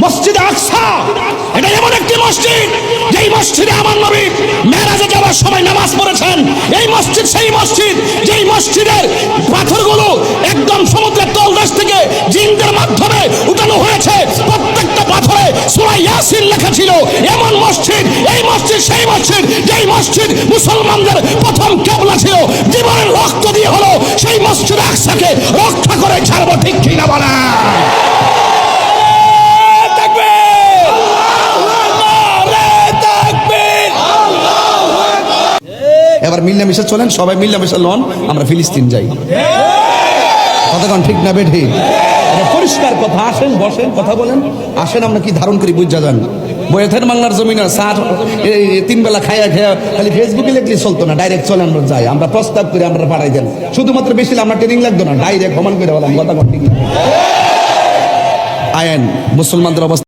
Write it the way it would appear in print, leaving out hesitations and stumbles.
মসজিদে আকসা এটা এমন একটি মসজিদ যেই মসজিদে আমার নবী মেরাজে যাওয়ার সময় নামাজ পড়েছেন। এই মসজিদ সেই মসজিদ যেই মসজিদের পাথরগুলো একদম সমুদ্রের তলদেশ থেকে জিনদের মাধ্যমে উঠানো হয়েছে। প্রত্যেকটা পাথরে সূরা ইয়াসিন লেখা ছিল। এমন মসজিদ, এই মসজিদ সেই মসজিদ যেই মসজিদ মুসলমানদের প্রথম কিবলা ছিল। জীবনের রক্ত দিয়ে হলো সেই মসজিদ আকসাকে রক্ষা করে ছাড়বো, ঠিক কিনা বলা? এবার মিল্লামিশা চলেন, সবাই মিল্লামিশা লন, আমরা ফিলিস্তিন যাই। কতক্ষণ ঠিক না বেঠি? পরিষ্কার কথা। আসেন, বসেন, কথা বলেন। আসেন, আমরা কি ধারণ করি বুঝা যান। বয়েথের বাংলার জমিনে স্যার তিন বেলা খায়া খায়া খালি ফেসবুকে লিখলে চলতো না, ডাইরেক্ট চলে আমরা যাই। আমরা প্রস্তাব করে আমরা পাঠাই দেন, শুধুমাত্র বেশি আমরা ট্রেনিং লাগতো না, ডাইরেক্ট সমান করে বললাম। কথা ঠিক আইন মুসলমানদের অবস্থা